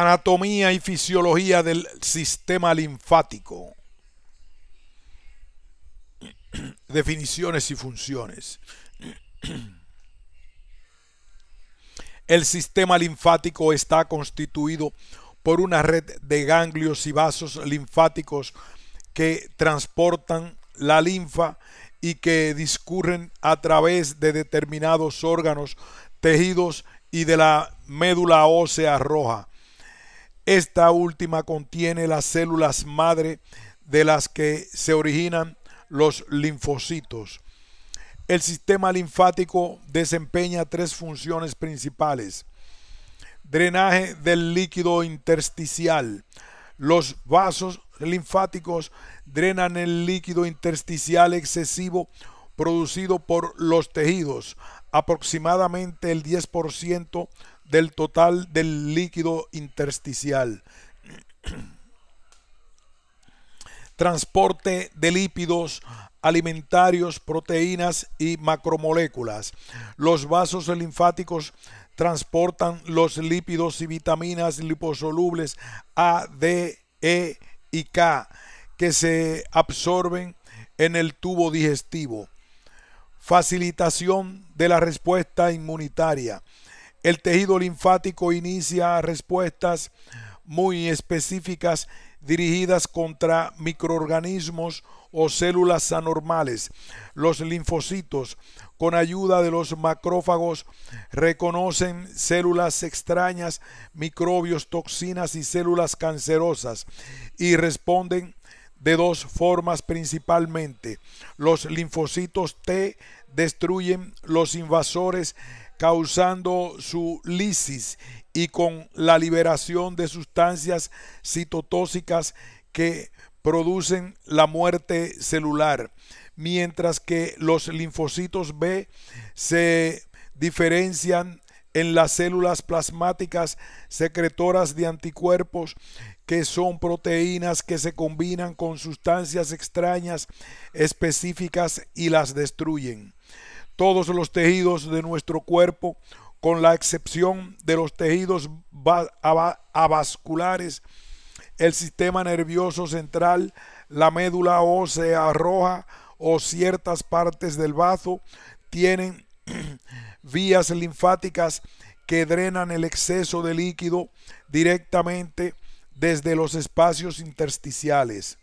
Anatomía y fisiología del sistema linfático. Definiciones y funciones. El sistema linfático está constituido por una red de ganglios y vasos linfáticos que transportan la linfa y que discurren a través de determinados órganos, tejidos y de la médula ósea roja. Esta última contiene las células madre de las que se originan los linfocitos. El sistema linfático desempeña tres funciones principales: drenaje del líquido intersticial. Los vasos linfáticos drenan el líquido intersticial excesivo producido por los tejidos, aproximadamente el 10% del total del líquido intersticial. Transporte de lípidos alimentarios, proteínas y macromoléculas. Los vasos linfáticos transportan los lípidos y vitaminas liposolubles A, D, E y K que se absorben en el tubo digestivo. Facilitación de la respuesta inmunitaria. El tejido linfático inicia respuestas muy específicas dirigidas contra microorganismos o células anormales. Los linfocitos, con ayuda de los macrófagos, reconocen células extrañas, microbios, toxinas y células cancerosas y responden de dos formas principalmente. Los linfocitos T destruyen los invasores causando su lisis y con la liberación de sustancias citotóxicas que producen la muerte celular, mientras que los linfocitos B se diferencian en las células plasmáticas secretoras de anticuerpos, que son proteínas que se combinan con sustancias extrañas específicas y las destruyen. Todos los tejidos de nuestro cuerpo, con la excepción de los tejidos avasculares, el sistema nervioso central, la médula ósea roja o ciertas partes del bazo, tienen vías linfáticas que drenan el exceso de líquido directamente desde los espacios intersticiales.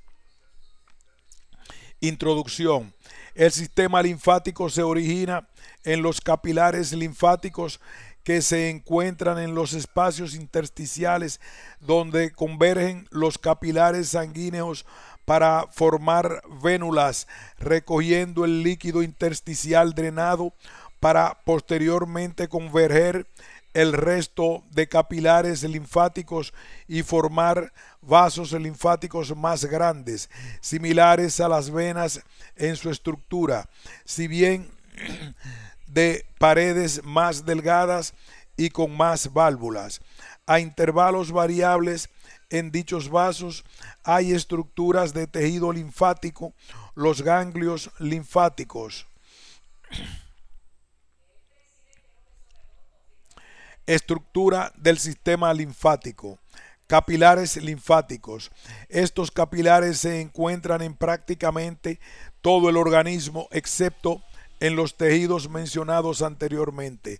Introducción. El sistema linfático se origina en los capilares linfáticos que se encuentran en los espacios intersticiales donde convergen los capilares sanguíneos para formar vénulas, recogiendo el líquido intersticial drenado para posteriormente converger el resto de capilares linfáticos y formar vasos linfáticos más grandes, similares a las venas en su estructura, si bien de paredes más delgadas y con más válvulas. A intervalos variables en dichos vasos hay estructuras de tejido linfático, los ganglios linfáticos. Estructura del sistema linfático. Capilares linfáticos. Estos capilares se encuentran en prácticamente todo el organismo excepto en los tejidos mencionados anteriormente,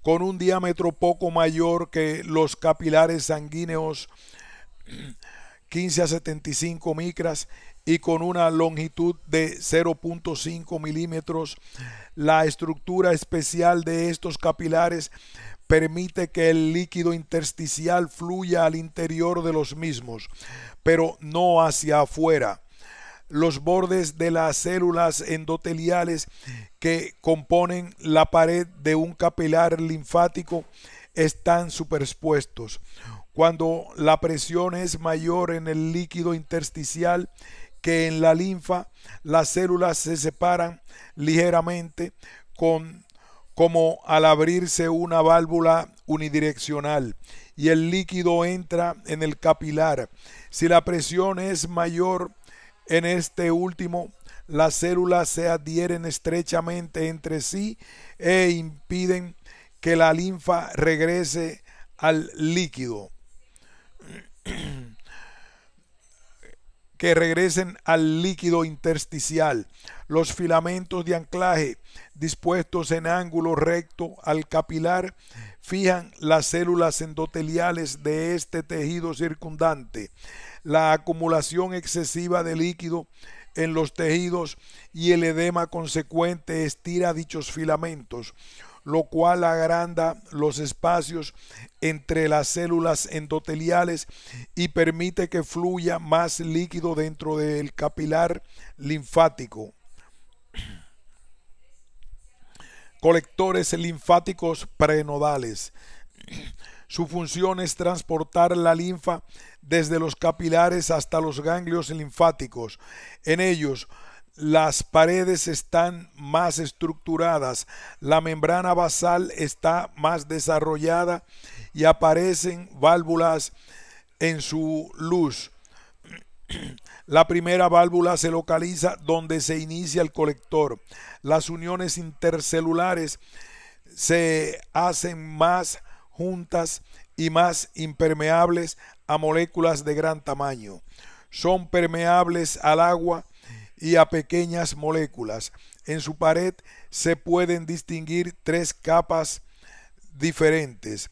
con un diámetro poco mayor que los capilares sanguíneos, 15 a 75 micras, y con una longitud de 0.5 milímetros. La estructura especial de estos capilares permite que el líquido intersticial fluya al interior de los mismos, pero no hacia afuera. Los bordes de las células endoteliales que componen la pared de un capilar linfático están superpuestos. Cuando la presión es mayor en el líquido intersticial que en la linfa, las células se separan ligeramente como al abrirse una válvula unidireccional y el líquido entra en el capilar. Si la presión es mayor en este último, las células se adhieren estrechamente entre sí e impiden que la linfa regrese al líquido. que regresen al líquido intersticial. Los filamentos de anclaje dispuestos en ángulo recto al capilar fijan las células endoteliales de este tejido circundante. La acumulación excesiva de líquido en los tejidos y el edema consecuente estira dichos filamentos, lo cual agranda los espacios entre las células endoteliales y permite que fluya más líquido dentro del capilar linfático. Colectores linfáticos prenodales. Su función es transportar la linfa desde los capilares hasta los ganglios linfáticos. En ellos, las paredes están más estructuradas, la membrana basal está más desarrollada y aparecen válvulas en su luz. La primera válvula se localiza donde se inicia el colector. Las uniones intercelulares se hacen más juntas y más impermeables a moléculas de gran tamaño. Son permeables al agua y a pequeñas moléculas. En su pared se pueden distinguir tres capas diferentes.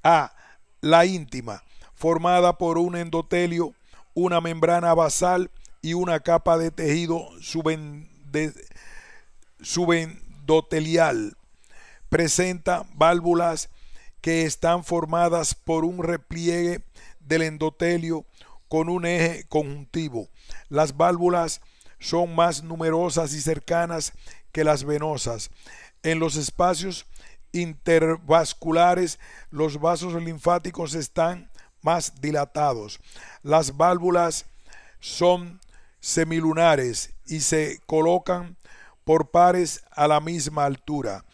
A. La íntima, formada por un endotelio, una membrana basal y una capa de tejido subendotelial. Presenta válvulas que están formadas por un repliegue del endotelio con un eje conjuntivo. Las válvulas son más numerosas y cercanas que las venosas. En los espacios intervasculares, los vasos linfáticos están más dilatados. Las válvulas son semilunares y se colocan por pares a la misma altura.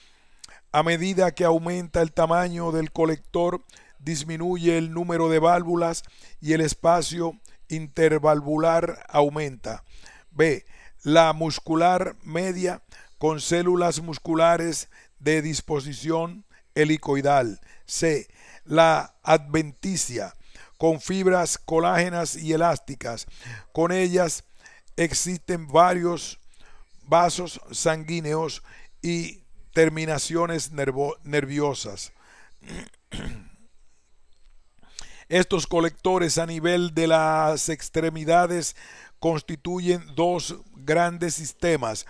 A medida que aumenta el tamaño del colector, disminuye el número de válvulas y el espacio intervalvular aumenta. B. La muscular media, con células musculares de disposición helicoidal. C. La adventicia, con fibras colágenas y elásticas. Con ellas existen varios vasos sanguíneos y terminaciones nerviosas. Estos colectores a nivel de las extremidades constituyen dos grandes sistemas: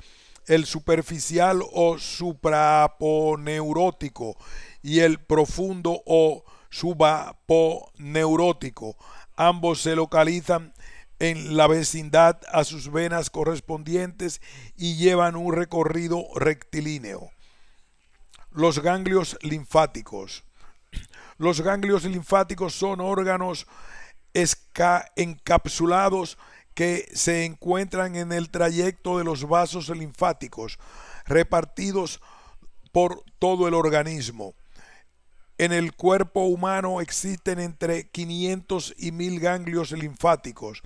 el superficial o supraponeurótico y el profundo o subaponeurótico. Ambos se localizan en la vecindad a sus venas correspondientes y llevan un recorrido rectilíneo. Los ganglios linfáticos. Los ganglios linfáticos son órganos encapsulados que se encuentran en el trayecto de los vasos linfáticos, repartidos por todo el organismo. En el cuerpo humano existen entre 500 y 1000 ganglios linfáticos.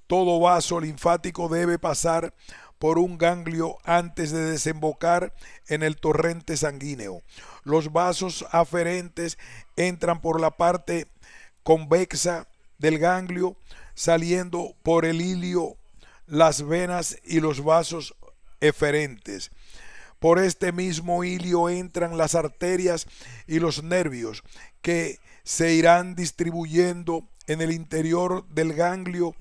Todo vaso linfático debe pasar por un ganglio antes de desembocar en el torrente sanguíneo. Los vasos aferentes entran por la parte convexa del ganglio, saliendo por el hilio, las venas y los vasos eferentes. Por este mismo hilio entran las arterias y los nervios, que se irán distribuyendo en el interior del ganglio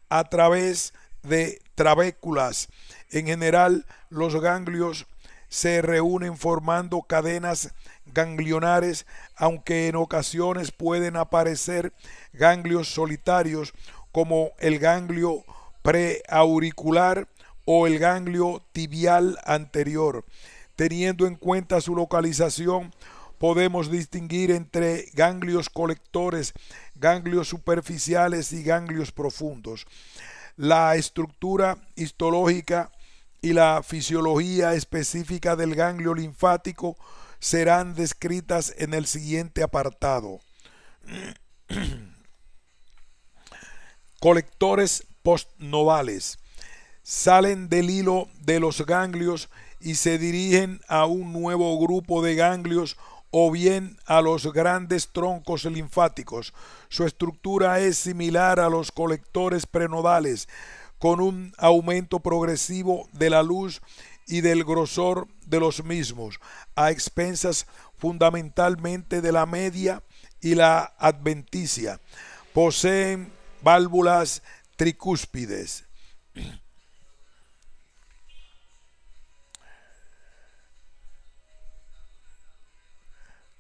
a través de trabéculas. En general, los ganglios se reúnen formando cadenas ganglionares, aunque en ocasiones pueden aparecer ganglios solitarios como el ganglio preauricular o el ganglio tibial anterior. Teniendo en cuenta su localización, podemos distinguir entre ganglios colectores, ganglios superficiales y ganglios profundos. La estructura histológica y la fisiología específica del ganglio linfático serán descritas en el siguiente apartado. Colectores postnodales. Salen del hilo de los ganglios y se dirigen a un nuevo grupo de ganglios o bien a los grandes troncos linfáticos. Su estructura es similar a los colectores prenodales, con un aumento progresivo de la luz y del grosor de los mismos, a expensas fundamentalmente de la media y la adventicia. Poseen válvulas tricúspides.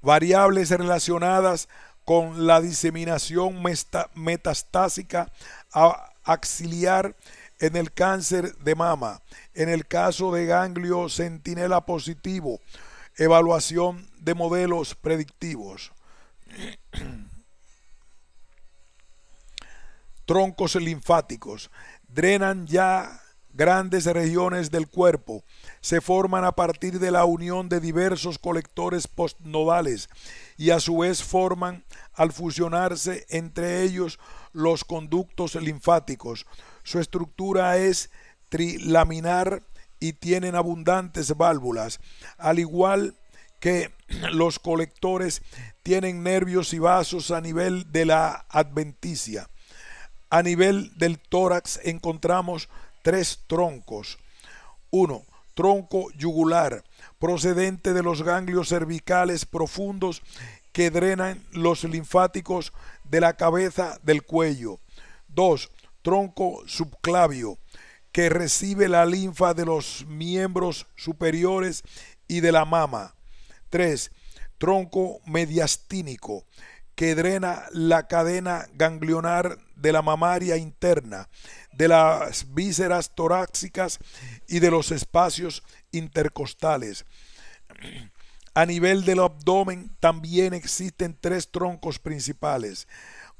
Variables relacionadas con la diseminación metastásica axiliar en el cáncer de mama, en el caso de ganglio centinela positivo, evaluación de modelos predictivos. Troncos linfáticos drenan ya grandes regiones del cuerpo. Se forman a partir de la unión de diversos colectores postnodales y a su vez forman al fusionarse entre ellos los conductos linfáticos. Su estructura es trilaminar y tienen abundantes válvulas, al igual que los colectores tienen nervios y vasos a nivel de la adventicia. A nivel del tórax encontramos tres troncos. 1. Tronco yugular, procedente de los ganglios cervicales profundos que drenan los linfáticos de la cabeza del cuello. 2. Tronco subclavio, que recibe la linfa de los miembros superiores y de la mama. 3. Tronco mediastínico, que drena la cadena ganglionar de la mamaria interna, de las vísceras torácicas y de los espacios intercostales. A nivel del abdomen también existen tres troncos principales.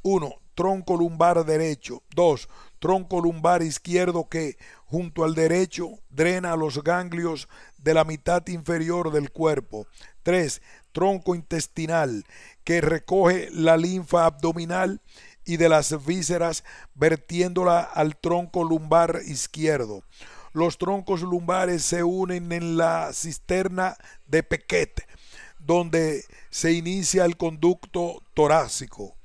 1. Tronco lumbar derecho. 2. Tronco lumbar izquierdo que, junto al derecho, drena los ganglios de la mitad inferior del cuerpo. 3. Tronco intestinal, que recoge la linfa abdominal y de las vísceras vertiéndola al tronco lumbar izquierdo. Los troncos lumbares se unen en la cisterna de Pequet, donde se inicia el conducto torácico.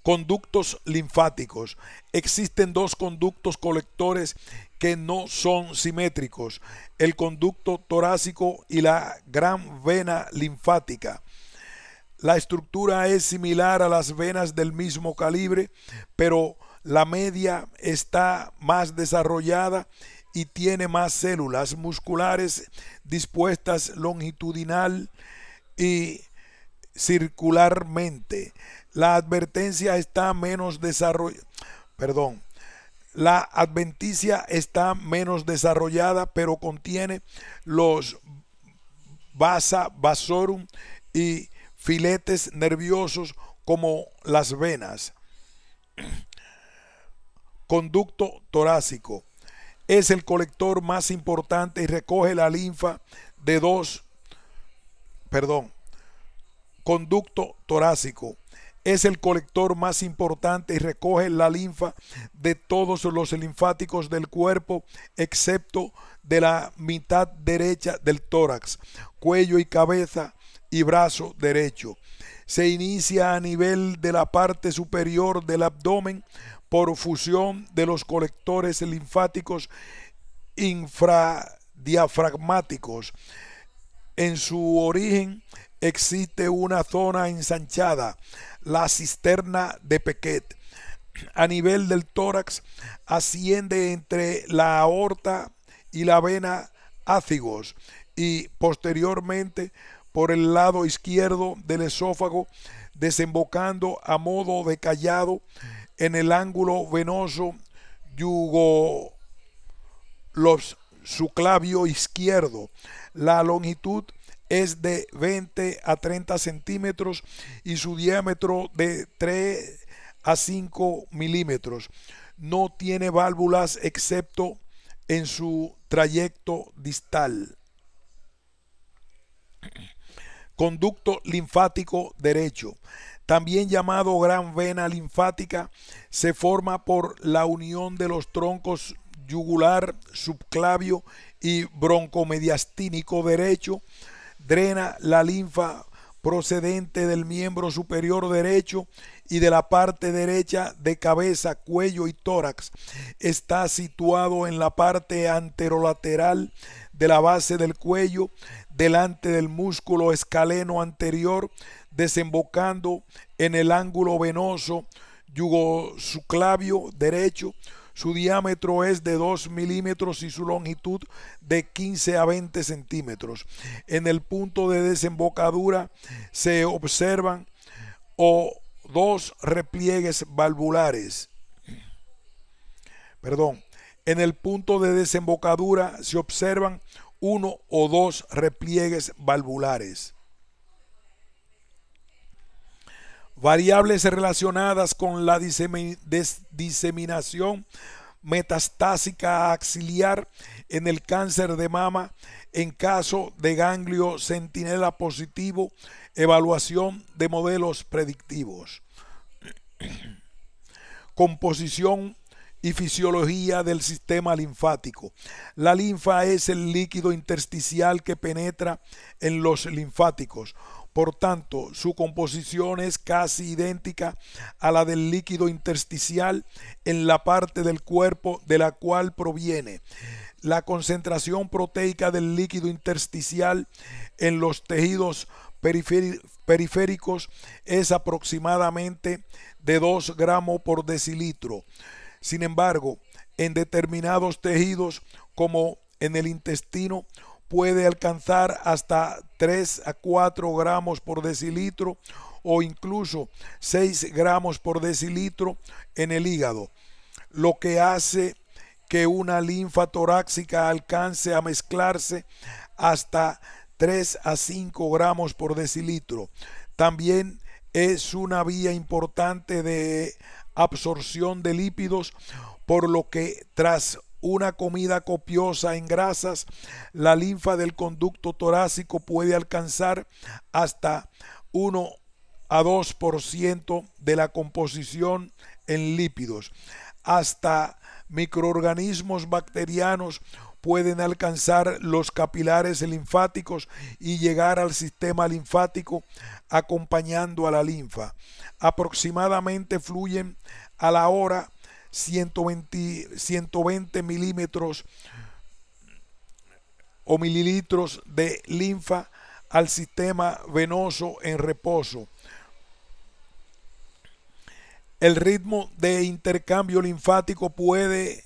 Conductos linfáticos. Existen dos conductos colectores que no son simétricos: el conducto torácico y la gran vena linfática. La estructura es similar a las venas del mismo calibre, pero la media está más desarrollada y tiene más células musculares dispuestas longitudinal y circularmente. La adventicia está menos desarrollada, pero contiene los vasa vasorum y filetes nerviosos como las venas. Conducto torácico. Es el colector más importante y recoge la linfa de Conducto torácico. Es el colector más importante y recoge la linfa de todos los linfáticos del cuerpo, excepto de la mitad derecha del tórax, cuello y cabeza y brazo derecho. Se inicia a nivel de la parte superior del abdomen por fusión de los colectores linfáticos infradiafragmáticos. En su origen existe una zona ensanchada, la cisterna de Pequet. A nivel del tórax asciende entre la aorta y la vena ácigos y posteriormente por el lado izquierdo del esófago, desembocando a modo de cayado en el ángulo venoso yugosubclavio izquierdo. La longitud es de 20 a 30 centímetros y su diámetro de 3 a 5 milímetros. No tiene válvulas excepto en su trayecto distal. Conducto linfático derecho, también llamado gran vena linfática, se forma por la unión de los troncos yugular, subclavio y broncomediastínico derecho drena la linfa procedente del miembro superior derecho y de la parte derecha de cabeza, cuello y tórax. Está situado en la parte anterolateral de la base del cuello, delante del músculo escaleno anterior, desembocando en el ángulo venoso yugosclavio derecho. Su diámetro es de 2 milímetros y su longitud de 15 a 20 centímetros. En el punto de desembocadura se observan dos repliegues valvulares. En el punto de desembocadura se observan uno o dos repliegues valvulares. Variables relacionadas con la diseminación metastásica axiliar en el cáncer de mama en caso de ganglio centinela positivo, evaluación de modelos predictivos. Composición y fisiología del sistema linfático. La linfa es el líquido intersticial que penetra en los linfáticos. Por tanto, su composición es casi idéntica a la del líquido intersticial en la parte del cuerpo de la cual proviene. La concentración proteica del líquido intersticial en los tejidos periféricos es aproximadamente de 2 gramos por decilitro. Sin embargo, en determinados tejidos, como en el intestino, puede alcanzar hasta 3 a 4 gramos por decilitro o incluso 6 gramos por decilitro en el hígado, lo que hace que una linfa torácica alcance a mezclarse hasta 3 a 5 gramos por decilitro. También es una vía importante de absorción de lípidos, por lo que tras una comida copiosa en grasas, la linfa del conducto torácico puede alcanzar hasta 1 a 2% de la composición en lípidos. Hasta microorganismos bacterianos pueden alcanzar los capilares linfáticos y llegar al sistema linfático acompañando a la linfa. Aproximadamente fluyen a la hora 120 milímetros o mililitros de linfa al sistema venoso en reposo. El ritmo de intercambio linfático puede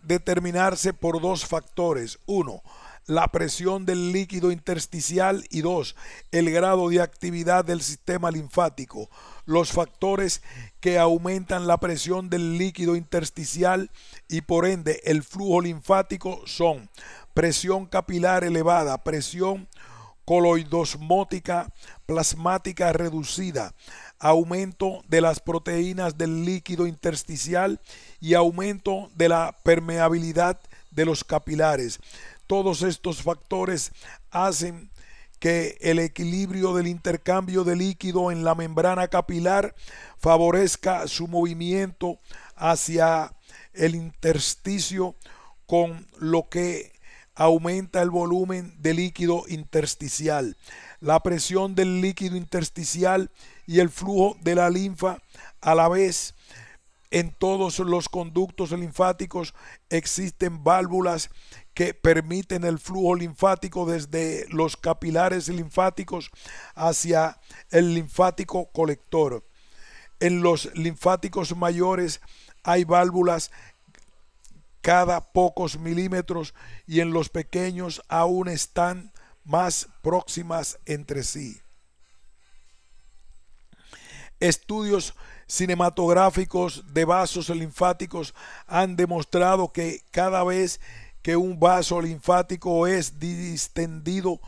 determinarse por dos factores: 1, la presión del líquido intersticial, y 2, el grado de actividad del sistema linfático. Los factores que aumentan la presión del líquido intersticial y por ende el flujo linfático son presión capilar elevada, presión coloidosmótica plasmática reducida, aumento de las proteínas del líquido intersticial y aumento de la permeabilidad de los capilares. Todos estos factores hacen que el equilibrio del intercambio de líquido en la membrana capilar favorezca su movimiento hacia el intersticio, con lo que aumenta el volumen de líquido intersticial. La presión del líquido intersticial y el flujo de la linfa a la vez. En todos los conductos linfáticos existen válvulas que permiten el flujo linfático desde los capilares linfáticos hacia el linfático colector. En los linfáticos mayores hay válvulas cada pocos milímetros y en los pequeños aún están más próximas entre sí. Estudios cinematográficos de vasos linfáticos han demostrado que cada vez que un vaso linfático es distendido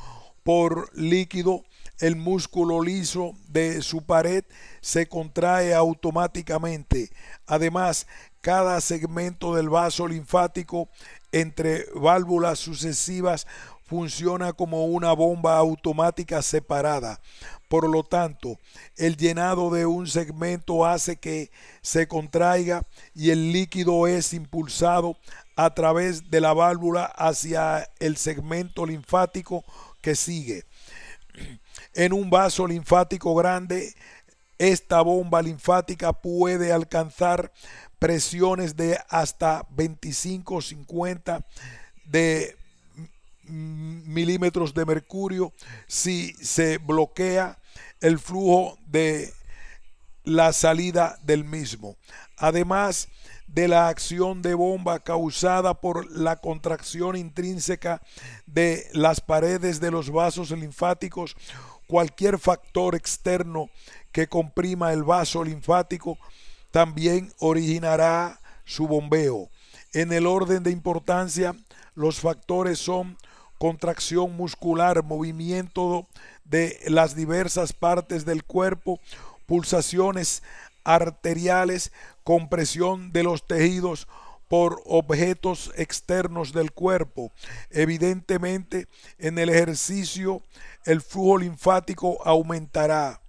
por líquido, el músculo liso de su pared se contrae automáticamente. Además, cada segmento del vaso linfático entre válvulas sucesivas funciona como una bomba automática separada. Por lo tanto, el llenado de un segmento hace que se contraiga y el líquido es impulsado a través de la válvula hacia el segmento linfático que sigue. En un vaso linfático grande, esta bomba linfática puede alcanzar presiones de hasta 25 o 50 de milímetros de mercurio si se bloquea el flujo de la salida del mismo. Además de la acción de bomba causada por la contracción intrínseca de las paredes de los vasos linfáticos, cualquier factor externo que comprima el vaso linfático también originará su bombeo. En el orden de importancia, los factores son contracción muscular, movimiento de las diversas partes del cuerpo, pulsaciones arteriales, compresión de los tejidos por objetos externos del cuerpo. Evidentemente, en el ejercicio, el flujo linfático aumentará.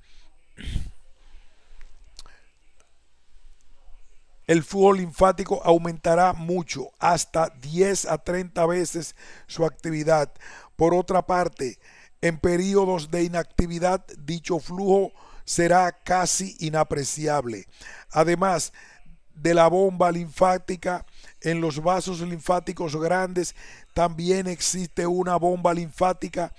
El flujo linfático aumentará mucho, hasta 10 a 30 veces su actividad. Por otra parte, en periodos de inactividad, dicho flujo será casi inapreciable. Además de la bomba linfática, en los vasos linfáticos grandes también existe una bomba linfática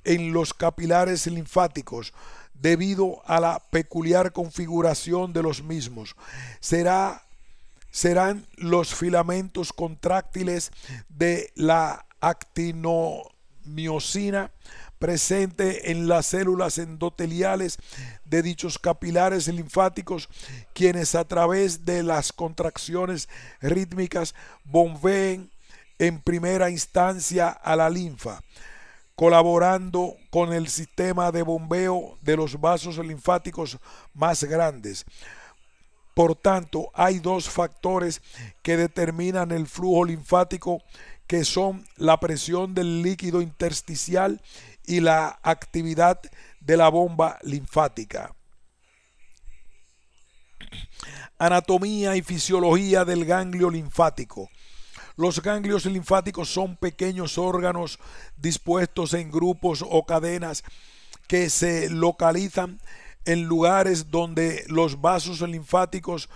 en los capilares linfáticos, debido a la peculiar configuración de los mismos. Serán los filamentos contráctiles de la actinomiosina presente en las células endoteliales de dichos capilares linfáticos, quienes a través de las contracciones rítmicas bombeen en primera instancia a la linfa, colaborando con el sistema de bombeo de los vasos linfáticos más grandes. Por tanto, hay dos factores que determinan el flujo linfático, que son la presión del líquido intersticial y la actividad de la bomba linfática. Anatomía y fisiología del ganglio linfático. Los ganglios linfáticos son pequeños órganos dispuestos en grupos o cadenas que se localizan en lugares donde los vasos linfáticos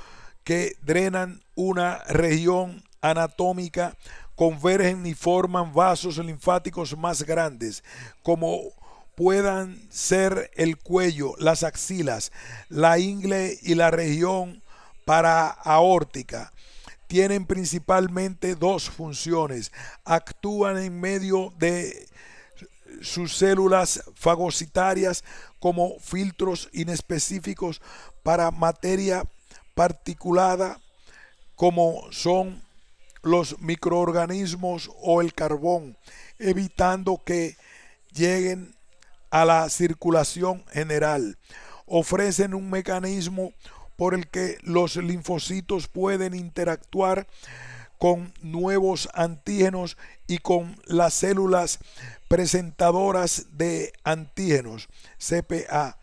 que drenan una región anatómica convergen y forman vasos linfáticos más grandes, como puedan ser el cuello, las axilas, la ingle y la región paraaórtica. Tienen principalmente dos funciones: actúan en medio de sus células fagocitarias como filtros inespecíficos para materia particulada, como son los microorganismos o el carbón, evitando que lleguen a la circulación general. Ofrecen un mecanismo por el que los linfocitos pueden interactuar con nuevos antígenos y con las células presentadoras de antígenos, CPA,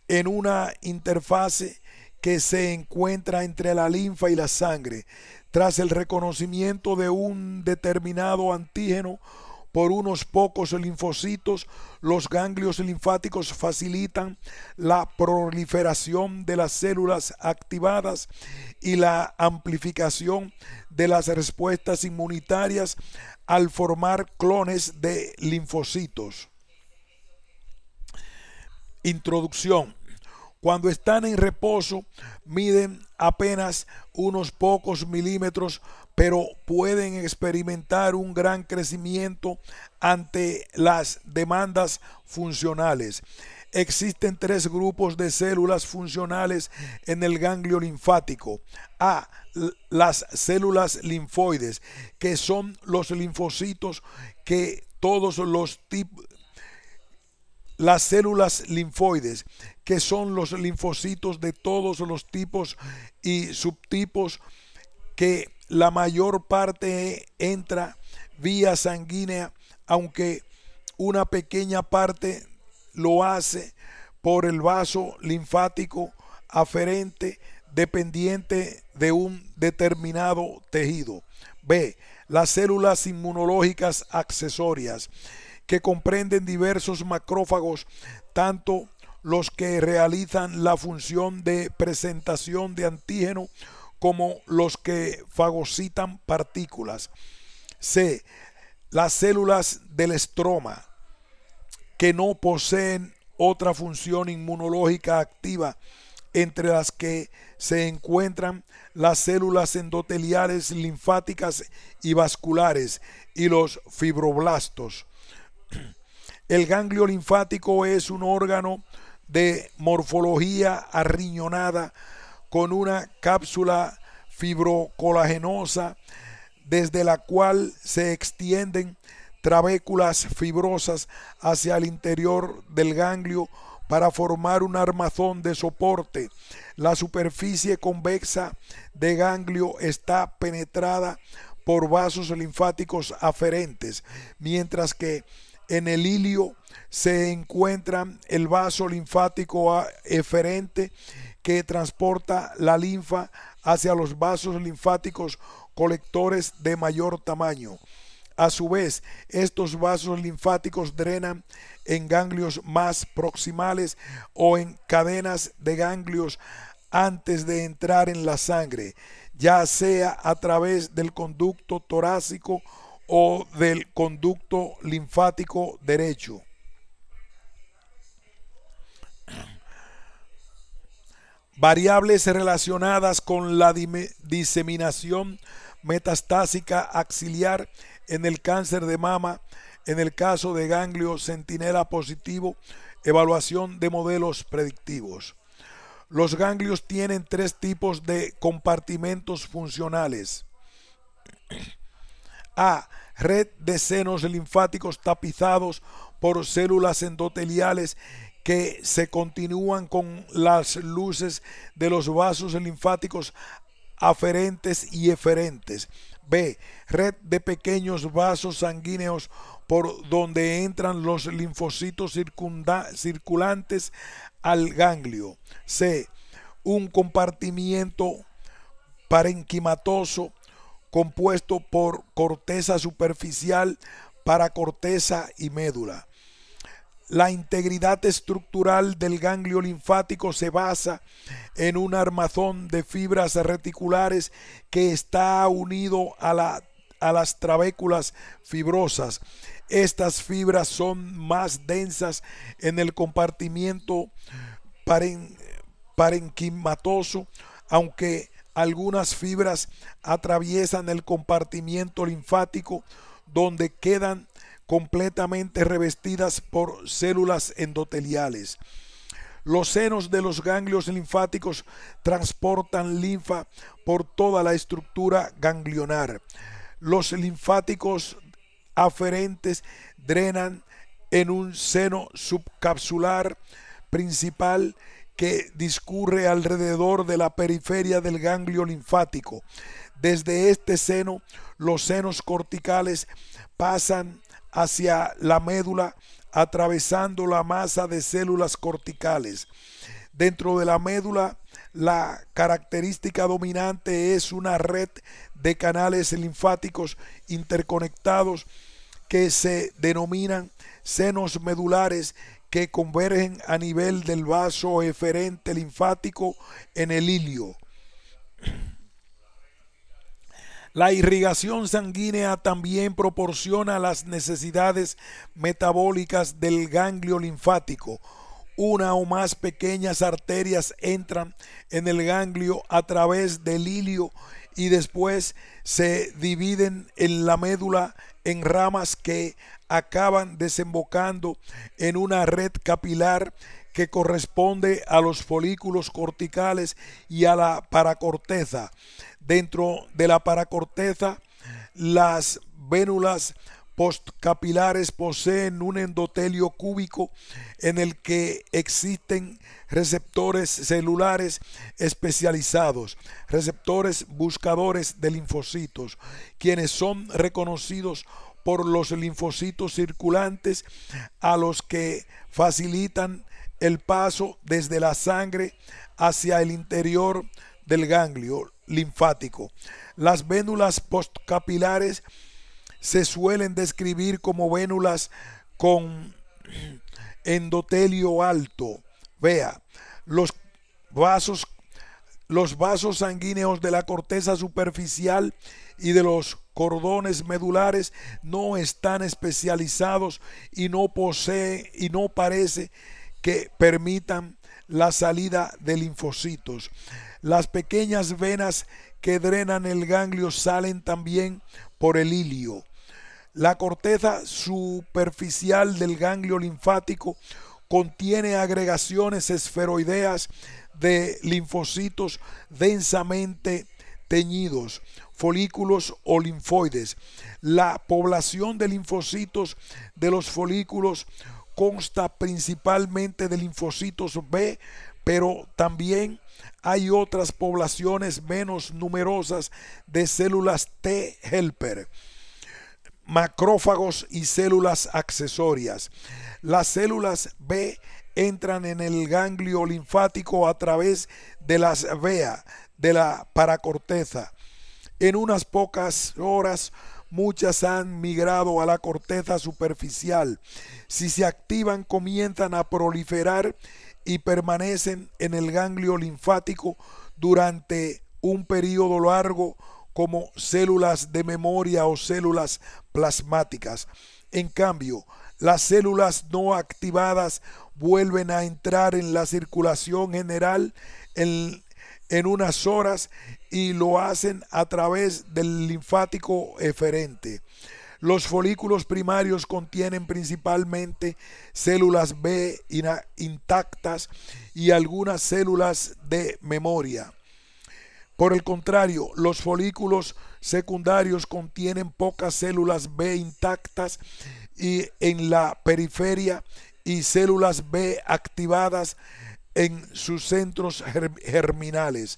en una interfase que se encuentra entre la linfa y la sangre. Tras el reconocimiento de un determinado antígeno por unos pocos linfocitos, los ganglios linfáticos facilitan la proliferación de las células activadas y la amplificación de las respuestas inmunitarias al formar clones de linfocitos. Introducción. Cuando están en reposo, miden apenas unos pocos milímetros, pero pueden experimentar un gran crecimiento ante las demandas funcionales. Existen tres grupos de células funcionales en el ganglio linfático. A. Las células linfoides, que son los linfocitos que todos los tipos. Las células linfoides, que son los linfocitos de todos los tipos y subtipos, que la mayor parte entra vía sanguínea, aunque una pequeña parte lo hace por el vaso linfático aferente dependiente de un determinado tejido. B. Las células inmunológicas accesorias, que comprenden diversos macrófagos, tanto los que realizan la función de presentación de antígeno como los que fagocitan partículas. C. Las células del estroma, que no poseen otra función inmunológica activa, entre las que se encuentran las células endoteliales linfáticas y vasculares y los fibroblastos. El ganglio linfático es un órgano de morfología arriñonada con una cápsula fibrocolagenosa desde la cual se extienden trabéculas fibrosas hacia el interior del ganglio para formar un armazón de soporte. La superficie convexa de ganglio está penetrada por vasos linfáticos aferentes, mientras que en el hilio se encuentra el vaso linfático eferente que transporta la linfa hacia los vasos linfáticos colectores de mayor tamaño. A su vez, estos vasos linfáticos drenan en ganglios más proximales o en cadenas de ganglios antes de entrar en la sangre, ya sea a través del conducto torácico o del conducto linfático derecho. Variables relacionadas con la diseminación metastásica axilar en el cáncer de mama, en el caso de ganglio centinela positivo, evaluación de modelos predictivos. Los ganglios tienen tres tipos de compartimentos funcionales. A. Red de senos linfáticos tapizados por células endoteliales que se continúan con las luces de los vasos linfáticos aferentes y eferentes. B. Red de pequeños vasos sanguíneos por donde entran los linfocitos circulantes al ganglio. C. Un compartimiento parenquimatoso compuesto por corteza superficial, paracorteza y médula. La integridad estructural del ganglio linfático se basa en un armazón de fibras reticulares que está unido a las trabéculas fibrosas. Estas fibras son más densas en el compartimiento parenquimatoso, aunque algunas fibras atraviesan el compartimiento linfático, donde quedan completamente revestidas por células endoteliales. Los senos de los ganglios linfáticos transportan linfa por toda la estructura ganglionar. Los linfáticos aferentes drenan en un seno subcapsular principal que discurre alrededor de la periferia del ganglio linfático. Desde este seno, los senos corticales pasan hacia la médula, atravesando la masa de células corticales. Dentro de la médula, la característica dominante es una red de canales linfáticos interconectados que se denominan senos medulares, que convergen a nivel del vaso eferente linfático en el hilio. La irrigación sanguínea también proporciona las necesidades metabólicas del ganglio linfático. Una o más pequeñas arterias entran en el ganglio a través del hilio y después se dividen en la médula en ramas que acaban desembocando en una red capilar que corresponde a los folículos corticales y a la paracorteza. Dentro de la paracorteza, las vénulas postcapilares poseen un endotelio cúbico en el que existen receptores celulares especializados, receptores buscadores de linfocitos, quienes son reconocidos por los linfocitos circulantes, a los que facilitan el paso desde la sangre hacia el interior del ganglio linfático. Las vénulas postcapilares se suelen describir como vénulas con endotelio alto. Vea, los vasos, los vasos sanguíneos de la corteza superficial y de los cordones medulares no están especializados y no poseen y no parece que permitan la salida de linfocitos. Las pequeñas venas que drenan el ganglio salen también por el ilio. La corteza superficial del ganglio linfático contiene agregaciones esferoideas de linfocitos densamente teñidos, folículos o linfoides. La población de linfocitos de los folículos consta principalmente de linfocitos B, pero también hay otras poblaciones menos numerosas de células T helper, macrófagos y células accesorias. Las células B entran en el ganglio linfático a través de las vías de la paracorteza. En unas pocas horas, muchas han migrado a la corteza superficial. Si se activan, comienzan a proliferar y permanecen en el ganglio linfático durante un periodo largo como células de memoria o células plasmáticas. En cambio, las células no activadas vuelven a entrar en la circulación general en unas horas y lo hacen a través del linfático eferente. Los folículos primarios contienen principalmente células B intactas y algunas células de memoria. Por el contrario, los folículos secundarios contienen pocas células B intactas y en la periferia y células B activadas en sus centros germinales.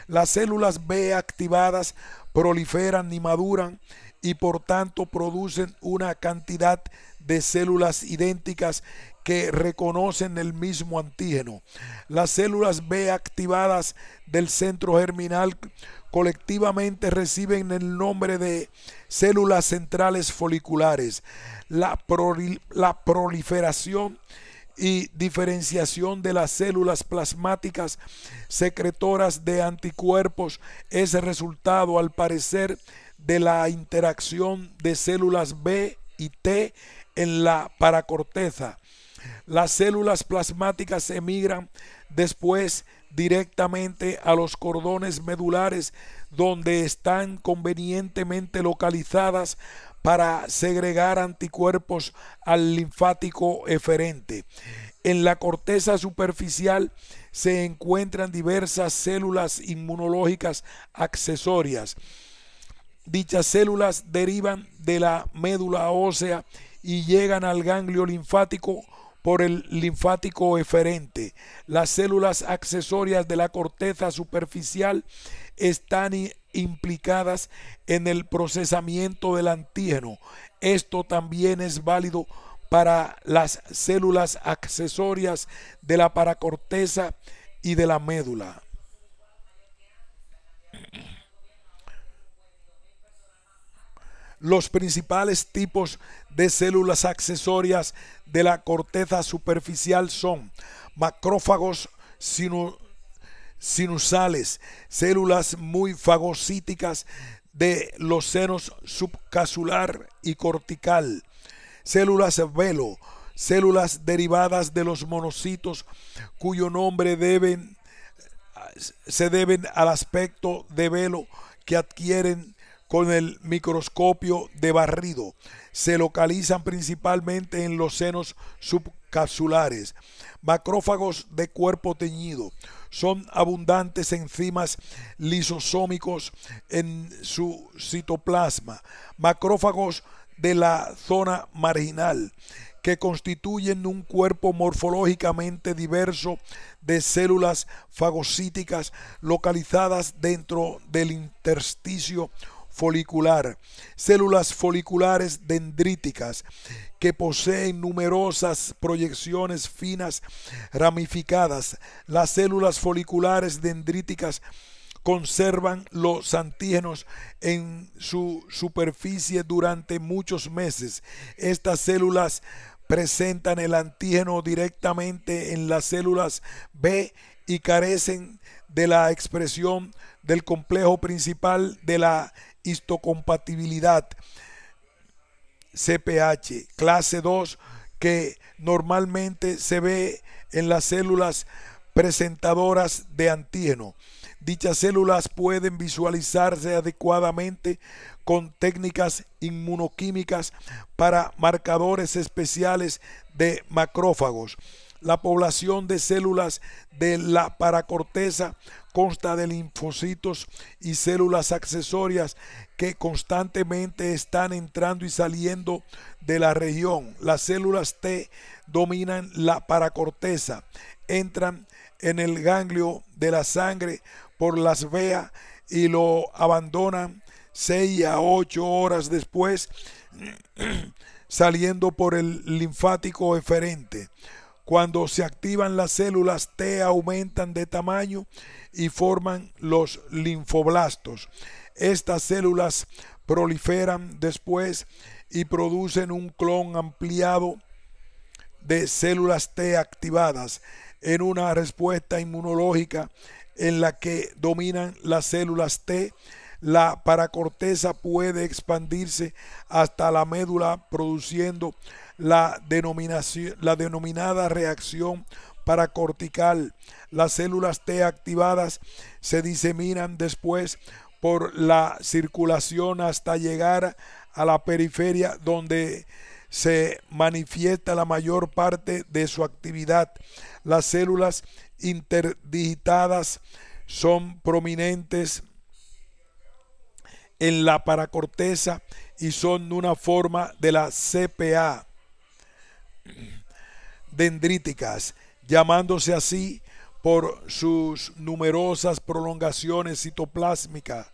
Las células B activadas proliferan y maduran y por tanto producen una cantidad de células idénticas que reconocen el mismo antígeno. Las células B activadas del centro germinal colectivamente reciben el nombre de células centrales foliculares. La proliferación y diferenciación de las células plasmáticas secretoras de anticuerpos es el resultado, al parecer, de la interacción de células B y T en la paracorteza. Las células plasmáticas emigran después directamente a los cordones medulares, donde están convenientemente localizadas para segregar anticuerpos al linfático eferente. En la corteza superficial se encuentran diversas células inmunológicas accesorias. Dichas células derivan de la médula ósea y llegan al ganglio linfático por el linfático eferente. Las células accesorias de la corteza superficial están implicadas en el procesamiento del antígeno. Esto también es válido para las células accesorias de la paracorteza y de la médula. Los principales tipos de células accesorias de la corteza superficial son macrófagos sinusales, células muy fagocíticas de los senos subcasular y cortical, células velo, células derivadas de los monocitos cuyo nombre se deben al aspecto de velo que adquieren con el microscopio de barrido. Se localizan principalmente en los senos subcapsulares. Macrófagos de cuerpo teñido. Son abundantes enzimas lisosómicos en su citoplasma. Macrófagos de la zona marginal, que constituyen un cuerpo morfológicamente diverso de células fagocíticas localizadas dentro del intersticio folicular. Células foliculares dendríticas que poseen numerosas proyecciones finas ramificadas. Las células foliculares dendríticas conservan los antígenos en su superficie durante muchos meses. Estas células presentan el antígeno directamente en las células B y carecen de la expresión del complejo principal de la histocompatibilidad CPH clase 2 que normalmente se ve en las células presentadoras de antígeno. Dichas células pueden visualizarse adecuadamente con técnicas inmunoquímicas para marcadores especiales de macrófagos. La población de células de la paracorteza consta de linfocitos y células accesorias que constantemente están entrando y saliendo de la región. Las células T dominan la paracorteza, entran en el ganglio de la sangre por las veas y lo abandonan 6 a 8 horas después, saliendo por el linfático eferente. Cuando se activan las células T aumentan de tamaño y forman los linfoblastos. Estas células proliferan después y producen un clon ampliado de células T activadas en una respuesta inmunológica en la que dominan las células T. La paracorteza puede expandirse hasta la médula produciendo la denominada reacción paracortical. Las células T activadas se diseminan después por la circulación hasta llegar a la periferia donde se manifiesta la mayor parte de su actividad. Las células interdigitadas son prominentes en la paracorteza y son una forma de la CPA dendríticas, llamándose así por sus numerosas prolongaciones citoplásmicas.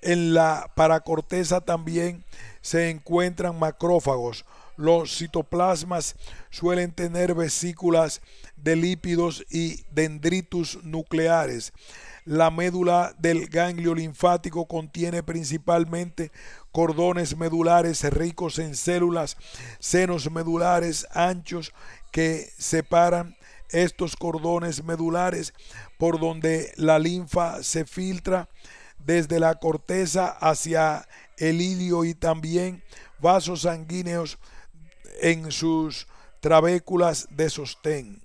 En la paracorteza también se encuentran macrófagos. Los citoplasmas suelen tener vesículas de lípidos y dendritos nucleares. La médula del ganglio linfático contiene principalmente cordones medulares ricos en células, senos medulares anchos que separan estos cordones medulares por donde la linfa se filtra desde la corteza hacia el ilio y también vasos sanguíneos en sus trabéculas de sostén.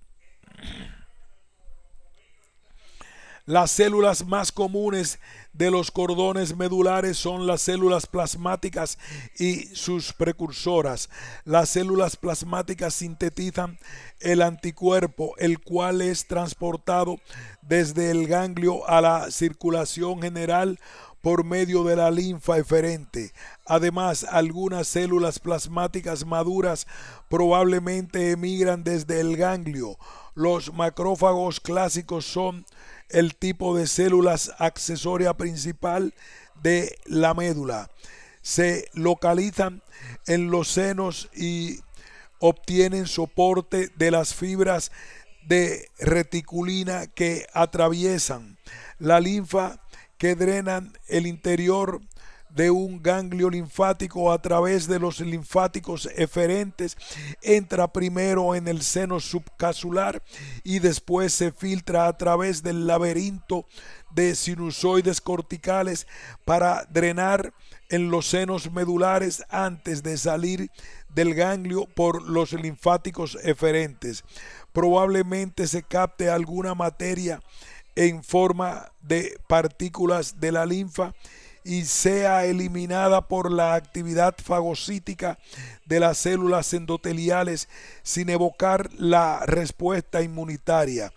Las células más comunes de los cordones medulares son las células plasmáticas y sus precursoras. Las células plasmáticas sintetizan el anticuerpo, el cual es transportado desde el ganglio a la circulación general por medio de la linfa eferente. Además, algunas células plasmáticas maduras probablemente emigran desde el ganglio. Los macrófagos clásicos son el tipo de células accesoria principal de la médula. Se localizan en los senos y obtienen soporte de las fibras de reticulina que atraviesan la linfa, que drenan el interior de un ganglio linfático a través de los linfáticos eferentes. Entra primero en el seno subcasular y después se filtra a través del laberinto de sinusoides corticales para drenar en los senos medulares antes de salir del ganglio por los linfáticos eferentes. Probablemente se capte alguna materia en forma de partículas de la linfa y sea eliminada por la actividad fagocítica de las células endoteliales sin evocar la respuesta inmunitaria.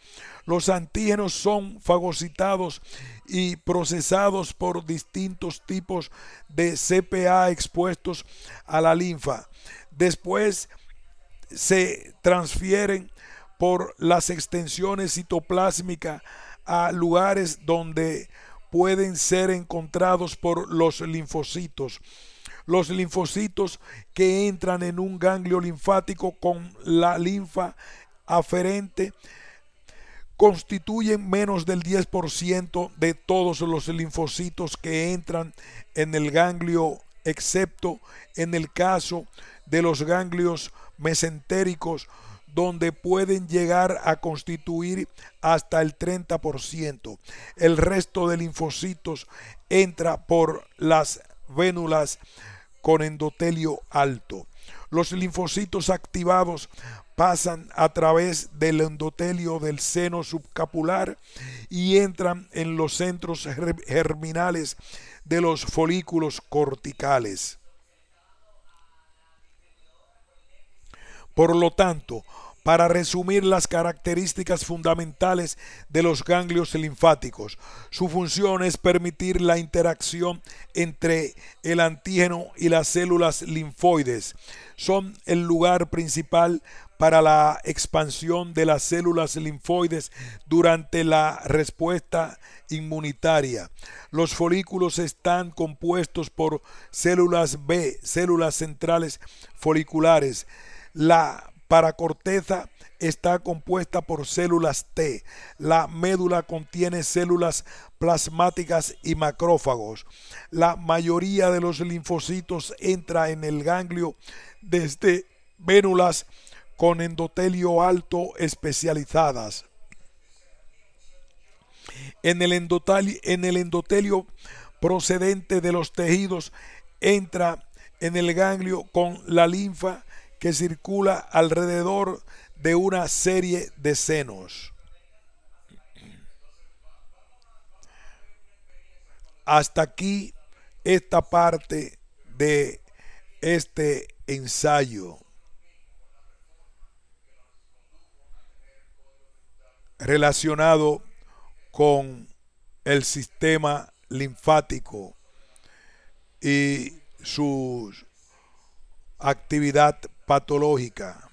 Los antígenos son fagocitados y procesados por distintos tipos de CPA expuestos a la linfa. Después se transfieren por las extensiones citoplásmicas a lugares donde pueden ser encontrados por los linfocitos. Los linfocitos que entran en un ganglio linfático con la linfa aferente constituyen menos del 10% de todos los linfocitos que entran en el ganglio, excepto en el caso de los ganglios mesentéricos, donde pueden llegar a constituir hasta el 30%. El resto de linfocitos entra por las vénulas con endotelio alto. Los linfocitos activados pasan a través del endotelio del seno subcapular y entran en los centros germinales de los folículos corticales. Por lo tanto, para resumir las características fundamentales de los ganglios linfáticos, su función es permitir la interacción entre el antígeno y las células linfoides. Son el lugar principal para la expansión de las células linfoides durante la respuesta inmunitaria. Los folículos están compuestos por células B, células centrales foliculares. La paracorteza está compuesta por células T. La médula contiene células plasmáticas y macrófagos. La mayoría de los linfocitos entra en el ganglio desde vénulas con endotelio alto especializadas. En el endotelio procedente de los tejidos entra en el ganglio con la linfa que circula alrededor de una serie de senos. Hasta aquí esta parte de este ensayo relacionado con el sistema linfático y su actividad patológica.